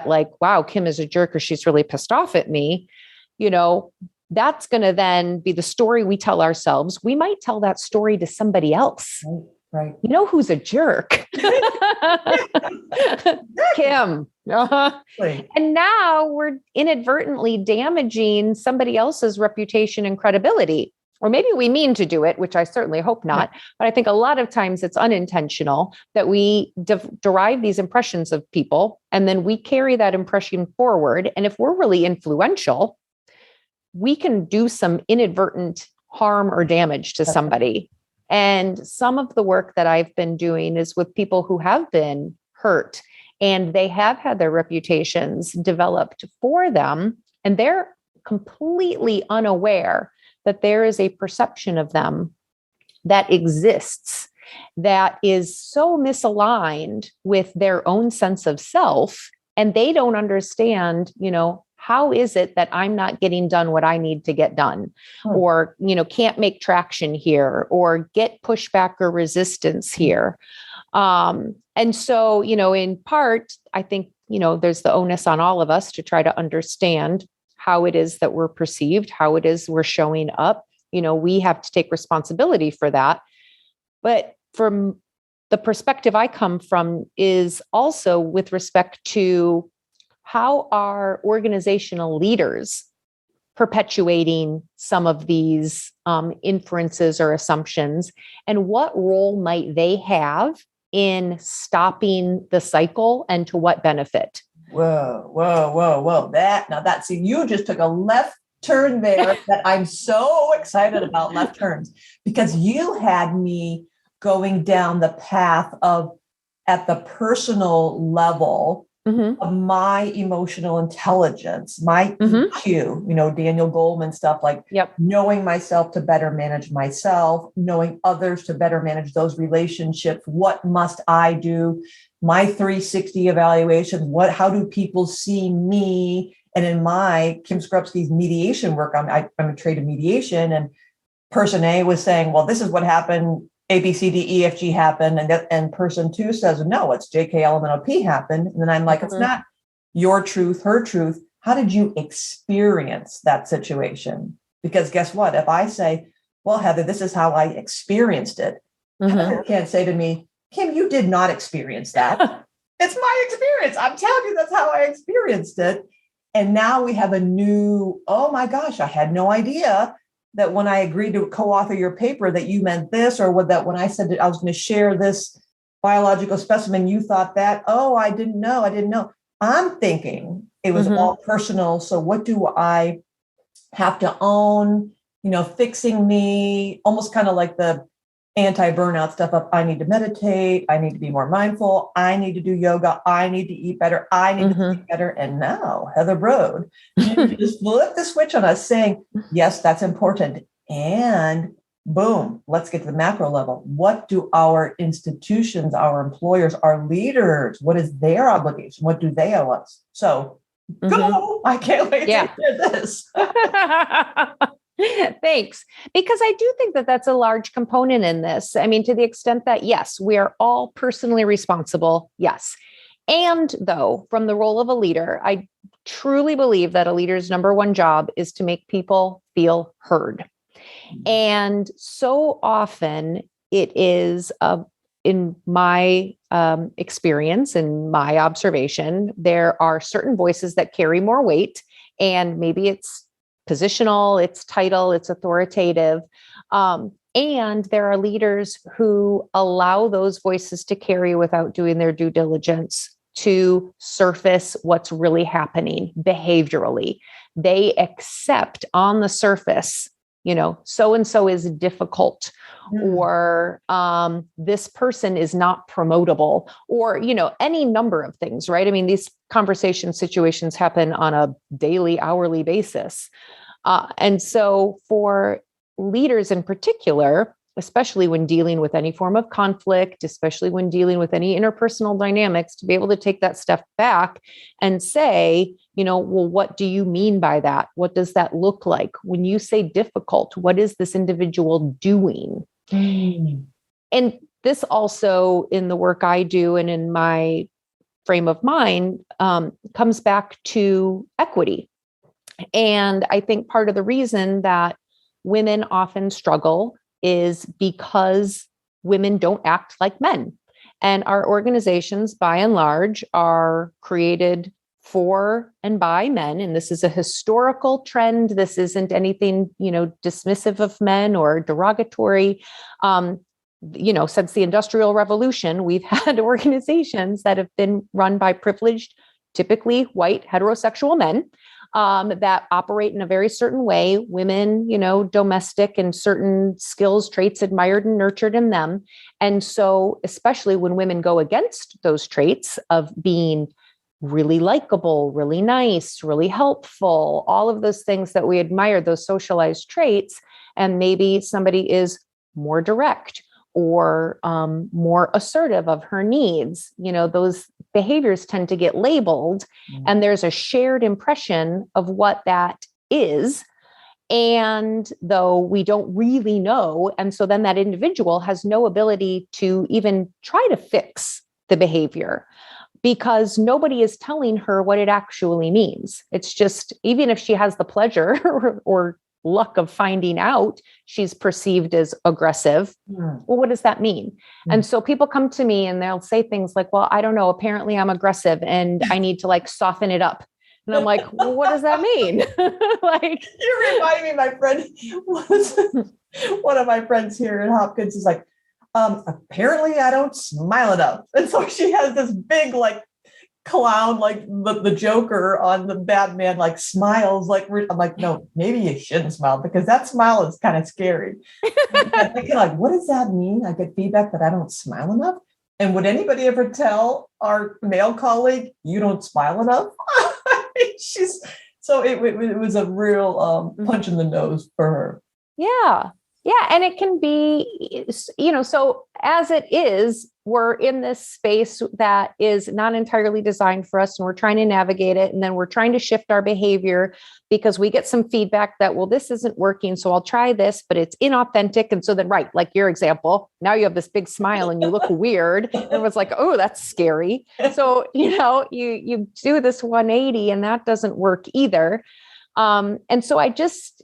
like, wow, Kim is a jerk, or she's really pissed off at me, that's going to then be the story we tell ourselves. We might tell that story to somebody else. Right. Who's a jerk? Kim. Right. And now we're inadvertently damaging somebody else's reputation and credibility. Or maybe we mean to do it, which I certainly hope not. Yeah. But I think a lot of times it's unintentional that we derive these impressions of people, and then we carry that impression forward. And if we're really influential, we can do some inadvertent harm or damage to somebody. And some of the work that I've been doing is with people who have been hurt and they have had their reputations developed for them, and they're completely unaware that there is a perception of them that exists that is so misaligned with their own sense of self. And they don't understand, how is it that I'm not getting done what I need to get done, or, can't make traction here, or get pushback or resistance here. And so, in part, I think, there's the onus on all of us to try to understand how it is that we're perceived, how it is we're showing up. We have to take responsibility for that. But from the perspective I come from is also with respect to how are organizational leaders perpetuating some of these inferences or assumptions, and what role might they have in stopping the cycle, and to what benefit? Whoa. See, you just took a left turn there that I'm so excited about left turns, because you had me going down the path of, at the personal level, of my emotional intelligence, my EQ, Daniel Goleman stuff, like knowing myself to better manage myself, knowing others to better manage those relationships. What must I do? My 360 evaluations. How do people see me? And in my Kim Skrupski's mediation work, I'm a trade of mediation, and person A was saying, well, this is what happened. A, B, C, D, E, F, G happened. And person two says, no, it's J, K, L, M, N, O, P happened. And then I'm like, it's not your truth, her truth. How did you experience that situation? Because guess what? If I say, well, Heather, this is how I experienced it. Heather can't say to me, Kim, you did not experience that. It's my experience. I'm telling you, that's how I experienced it. And now we have a new, oh my gosh, I had no idea that when I agreed to co-author your paper that you meant this, or that when I said that I was going to share this biological specimen, you thought that. Oh, I didn't know. I'm thinking it was all personal. So what do I have to own? Fixing me, almost kind of like the anti-burnout stuff of, I need to meditate, I need to be more mindful, I need to do yoga, I need to eat better, I need to think better. And now, Heather Broad, you just flip the switch on us saying, yes, that's important. And boom, let's get to the macro level. What do our institutions, our employers, our leaders, what is their obligation? What do they owe us? So go, I can't wait to hear this. Thanks. Because I do think that that's a large component in this. I mean, to the extent that, yes, we are all personally responsible. Yes. And though, from the role of a leader, I truly believe that a leader's number one job is to make people feel heard. And so often it is, in my experience, in my observation, there are certain voices that carry more weight, and maybe it's positional, it's title, it's authoritative. And there are leaders who allow those voices to carry without doing their due diligence to surface what's really happening behaviorally. They accept on the surface, so and so is difficult, or this person is not promotable, or any number of things, right? I mean, these conversation situations happen on a daily, hourly basis. And so for leaders in particular, especially when dealing with any form of conflict, especially when dealing with any interpersonal dynamics, to be able to take that step back and say, well, what do you mean by that? What does that look like? When you say difficult, what is this individual doing? And this also, in the work I do and in my frame of mind, comes back to equity. And I think part of the reason that women often struggle is because women don't act like men. And our organizations, by and large, are created for and by men. And this is a historical trend. This isn't anything, dismissive of men or derogatory. Since the Industrial Revolution, we've had organizations that have been run by privileged, typically white heterosexual men, that operate in a very certain way, women, domestic, and certain skills, traits admired and nurtured in them. And so, especially when women go against those traits of being really likable, really nice, really helpful, all of those things that we admire, those socialized traits, and maybe somebody is more direct or more assertive of her needs, those behaviors tend to get labeled, and there's a shared impression of what that is. And though we don't really know, and so then that individual has no ability to even try to fix the behavior because nobody is telling her what it actually means. It's just, even if she has the pleasure or luck of finding out she's perceived as aggressive. Well, what does that mean? And so people come to me and they'll say things like, well, I don't know, apparently I'm aggressive and I need to soften it up. And I'm like, well, what does that mean? You remind me, my friend one of my friends here in Hopkins is like, apparently I don't smile enough. And so she has this big, clown, the Joker on the Batman, smiles, I'm like, no, maybe you shouldn't smile because that smile is kind of scary. I'm thinking, what does that mean? I get feedback that I don't smile enough. And would anybody ever tell our male colleague, you don't smile enough? It was a real punch in the nose for her. Yeah. Yeah. And it can be, so as it is, we're in this space that is not entirely designed for us, and we're trying to navigate it. And then we're trying to shift our behavior because we get some feedback that, well, this isn't working, so I'll try this, but it's inauthentic. And so then, right, like your example, now you have this big smile and you look weird. And it was like, oh, that's scary. So, you do this 180 and that doesn't work either. And so I just,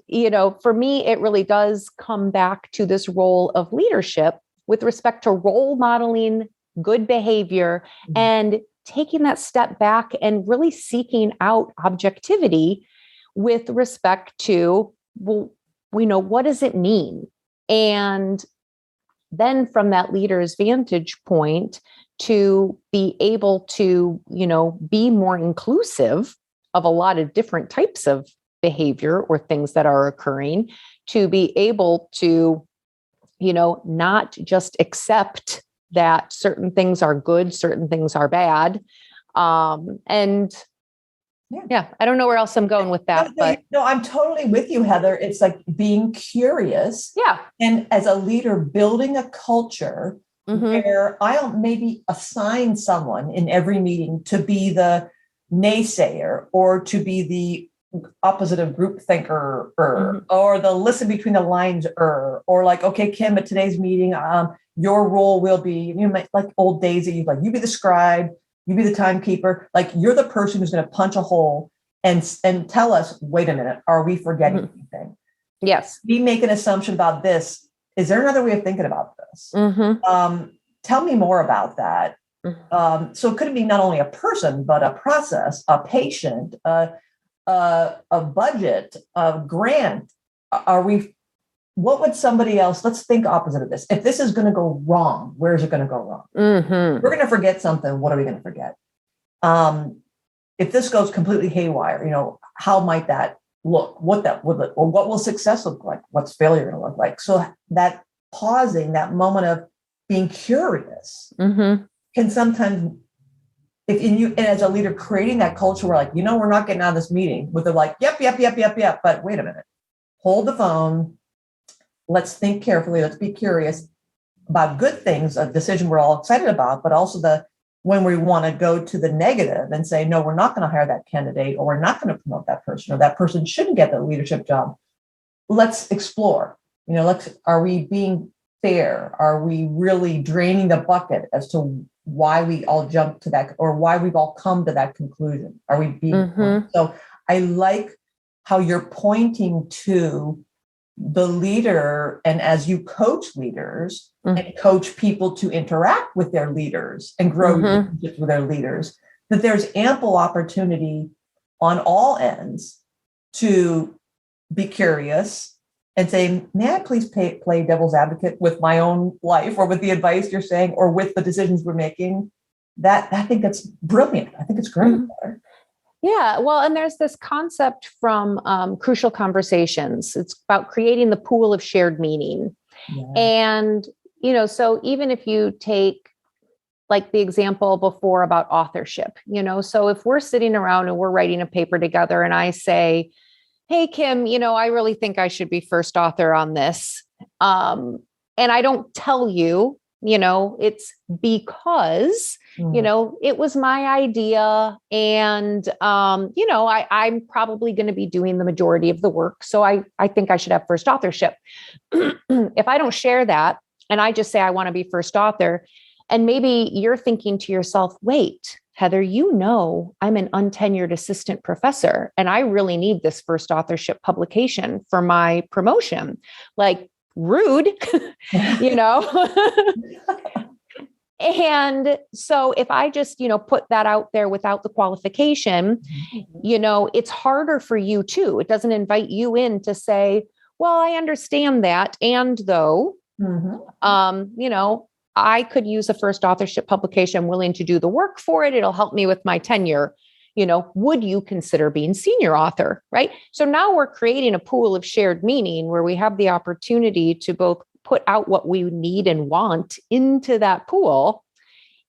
for me, it really does come back to this role of leadership with respect to role modeling good behavior and taking that step back and really seeking out objectivity with respect to, well, what does it mean? And then from that leader's vantage point to be able to, be more inclusive of a lot of different types of behavior or things that are occurring, to be able to, not just accept that certain things are good, certain things are bad. And yeah, I don't know where else I'm going with that, but no, I'm totally with you, Heather. It's like being curious. Yeah. And as a leader, building a culture where I'll maybe assign someone in every meeting to be the naysayer or to be the opposite of group thinker, or the listen between the lines, or like, okay, Kim, at today's meeting, your role will be, like old days that you be the scribe, you be the timekeeper, like you're the person who's going to punch a hole and tell us, wait a minute, are we forgetting anything? Yes. We make an assumption about this. Is there another way of thinking about this? Tell me more about that. So it could be not only a person, but a process, a patient, a budget, a grant. What would somebody else, let's think opposite of this. If this is going to go wrong, where is it going to go wrong? We're going to forget something. What are we going to forget? If this goes completely haywire, how might that look? What will success look like? What's failure going to look like? So that pausing, that moment of being curious can sometimes, and as a leader, creating that culture where like, we're not getting out of this meeting with the like, yep. But wait a minute, hold the phone. Let's think carefully. Let's be curious about good things, a decision we're all excited about, but also when we want to go to the negative and say, no, we're not going to hire that candidate, or we're not going to promote that person, or that person shouldn't get the leadership job. Let's explore, are we being fair? Are we really draining the bucket as to why we all jump to that, or why we've all come to that conclusion? Are we being, so I like how you're pointing to the leader, and as you coach leaders and coach people to interact with their leaders and grow relationships with their leaders, that there's ample opportunity on all ends to be curious and say, may I please play devil's advocate with my own life, or with the advice you're saying, or with the decisions we're making? That, I think that's brilliant. I think it's great. Yeah. Well, and there's this concept from Crucial Conversations. It's about creating the pool of shared meaning. Yeah. And, so even if you take like the example before about authorship, so if we're sitting around and we're writing a paper together and I say, hey, Kim, I really think I should be first author on this. And I don't tell you, it's because, it was my idea. And, I'm probably going to be doing the majority of the work. So I think I should have first authorship. If I don't share that and I just say, I want to be first author, and maybe you're thinking to yourself, wait, Heather, I'm an untenured assistant professor and I really need this first authorship publication for my promotion. Like, rude, And so if I just, put that out there without the qualification, it's harder for you too. It doesn't invite you in to say, well, I understand that. And though, I could use a first authorship publication. I'm willing to do the work for it. It'll help me with my tenure. Would you consider being senior author? Right. So now we're creating a pool of shared meaning where we have the opportunity to both put out what we need and want into that pool.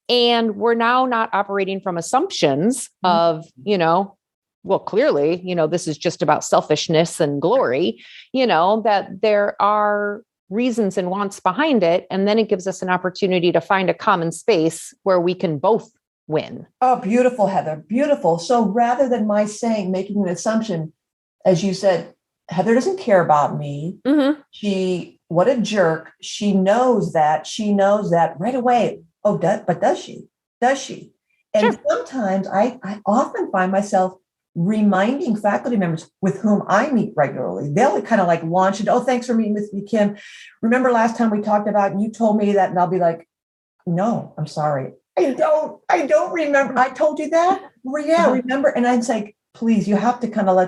And we're now not operating from assumptions of, well, clearly, this is just about selfishness and glory, that there are reasons and wants behind it. And then it gives us an opportunity to find a common space where we can both win. Oh, beautiful, Heather. Beautiful. So rather than making an assumption, as you said, Heather doesn't care about me. What a jerk. She knows that right away. Oh, but does she? And sometimes I often find myself reminding faculty members with whom I meet regularly. They'll kind of like launch into, oh, thanks for meeting with me, Kim. Remember last time we talked about, and you told me that, and I'll be like, no, I'm sorry. I don't remember. I told you that? Well, yeah, remember. And I'm like, please, you have to kind of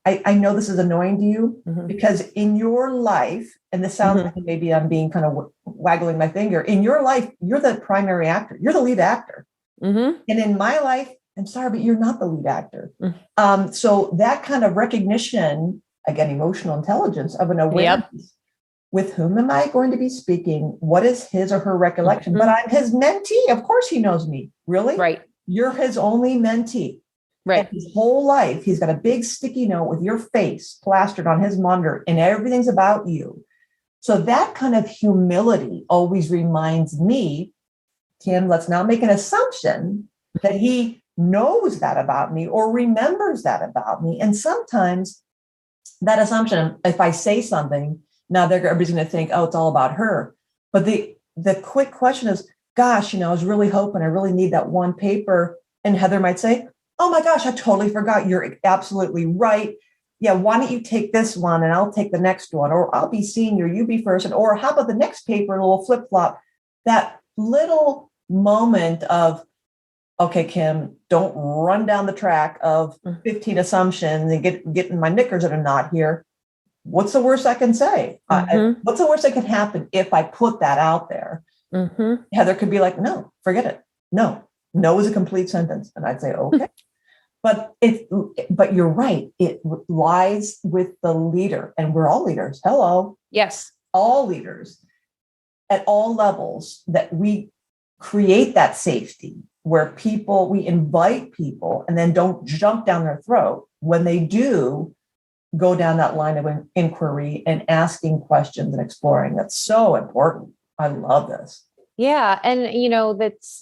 I know this is annoying to you because in your life, and this sounds like maybe I'm being kind of waggling my finger, in your life, you're the primary actor. You're the lead actor. And in my life, I'm sorry, but you're not the lead actor. So that kind of recognition, again, emotional intelligence of an awareness, with whom am I going to be speaking? What is his or her recollection? But I'm his mentee. Of course he knows me. Really? Right. You're his only mentee. Right. And his whole life, he's got a big sticky note with your face plastered on his monitor, and everything's about you. So that kind of humility always reminds me, Kim, let's not make an assumption that he knows that about me or remembers that about me. And sometimes that assumption, if I say something, now everybody's going to think, oh, it's all about her. But the quick question is, gosh, I was really hoping I really need that one paper. And Heather might say, oh my gosh, I totally forgot. You're absolutely right. Yeah, why don't you take this one and I'll take the next one, or I'll be senior, you be first, or how about the next paper, a little flip flop. That little moment of, okay, Kim, don't run down the track of 15 assumptions and getting my knickers in a knot here. What's the worst I can say? What's the worst that can happen if I put that out there? Heather could be like, no, forget it. No is a complete sentence. And I'd say, okay. But you're right. It lies with the leader, and we're all leaders. Hello. Yes. All leaders at all levels, that we create that safety where we invite people and then don't jump down their throat when they do go down that line of inquiry and asking questions and exploring. That's so important. I love this. Yeah. And,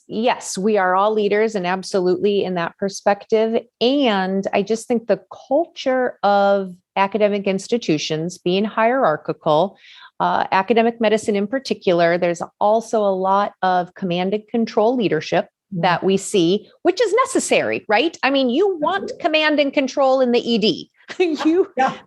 yes, we are all leaders, and absolutely in that perspective. And I just think the culture of academic institutions being hierarchical, academic medicine in particular, there's also a lot of command and control leadership that we see, which is necessary, right? I mean, you want command and control in the ED.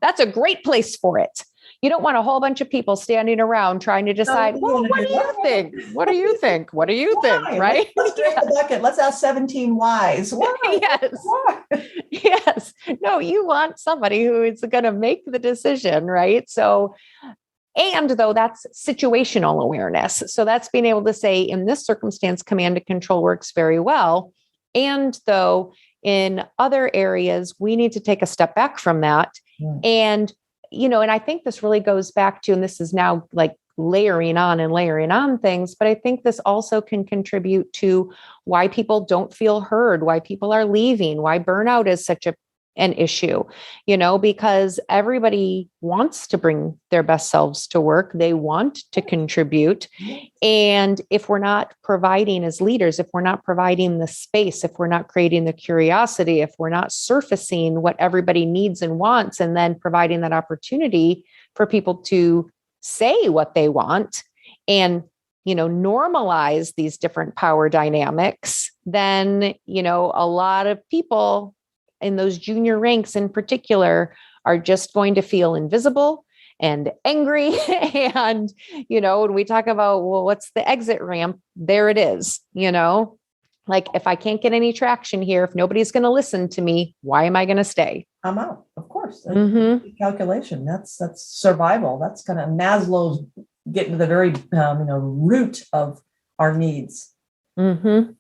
That's a great place for it. You don't want a whole bunch of people standing around trying to decide, well, what do you think? What do you think? What do you think? Right? Let's drink the bucket. Let's ask 17 whys. Why? Yes. Why? Yes. No, you want somebody who is going to make the decision, right? So, and though that's situational awareness. So that's being able to say, in this circumstance, command and control works very well. And though in other areas, we need to take a step back from that. And and I think this really goes back to, and this is now like layering on things, but I think this also can contribute to why people don't feel heard, why people are leaving, why burnout is such an issue, because everybody wants to bring their best selves to work. They want to contribute. And if we're not providing as leaders, if we're not providing the space, if we're not creating the curiosity, if we're not surfacing what everybody needs and wants, and then providing that opportunity for people to say what they want and, normalize these different power dynamics, then, a lot of people in those junior ranks in particular are just going to feel invisible and angry. And, when we talk about, well, what's the exit ramp? There it is, like, if I can't get any traction here, if nobody's going to listen to me, why am I going to stay? I'm out. Of course. Calculation. That's survival. That's kind of Maslow's getting to the very, root of our needs. Heather,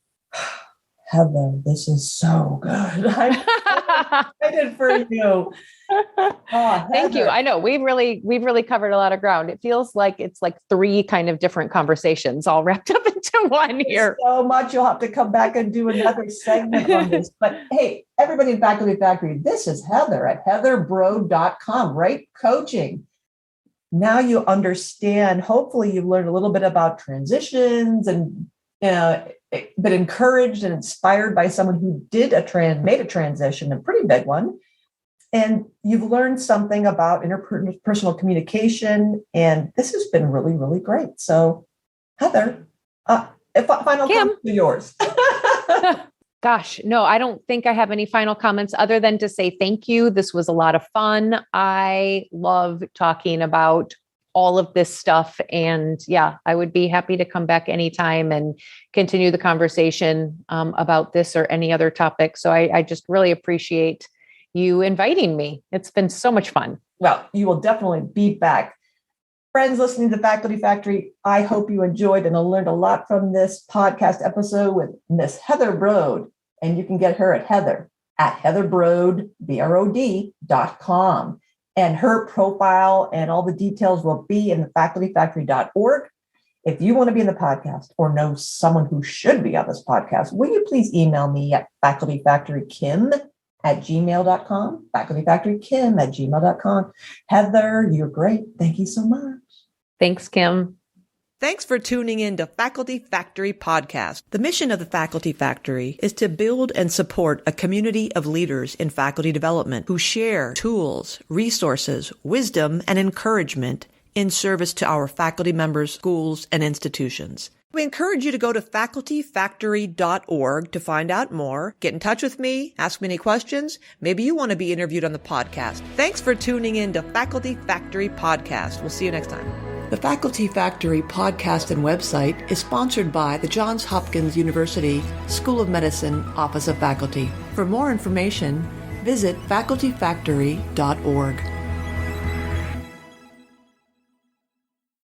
this is so good. I'm excited for you. Thank you. I know we've really covered a lot of ground. It feels like it's like 3 kind of different conversations all wrapped up into one here. So much. You'll have to come back and do another segment on this. But hey, everybody in Faculty Factory, this is Heather at heatherbrode.com, right? Coaching. Now you understand. Hopefully you've learned a little bit about transitions and, been encouraged and inspired by someone who made a transition, a pretty big one. And you've learned something about interpersonal communication. And this has been really, really great. So Heather, final comments are yours. Gosh, no, I don't think I have any final comments other than to say thank you. This was a lot of fun. I love talking about all of this stuff. And yeah, I would be happy to come back anytime and continue the conversation about this or any other topic. So I just really appreciate you inviting me. It's been so much fun. Well, you will definitely be back. Friends listening to Faculty Factory, I hope you enjoyed and learned a lot from this podcast episode with Miss Heather Brode. And you can get her at heatherbrode.com. And her profile and all the details will be in the facultyfactory.org. If you want to be in the podcast or know someone who should be on this podcast, will you please email me at facultyfactorykim@gmail.com, facultyfactorykim@gmail.com. Heather, you're great. Thank you so much. Thanks, Kim. Thanks for tuning in to Faculty Factory Podcast. The mission of the Faculty Factory is to build and support a community of leaders in faculty development who share tools, resources, wisdom, and encouragement in service to our faculty members, schools, and institutions. We encourage you to go to facultyfactory.org to find out more. Get in touch with me, ask me any questions. Maybe you want to be interviewed on the podcast. Thanks for tuning in to Faculty Factory Podcast. We'll see you next time. The Faculty Factory podcast and website is sponsored by the Johns Hopkins University School of Medicine Office of Faculty. For more information, visit facultyfactory.org.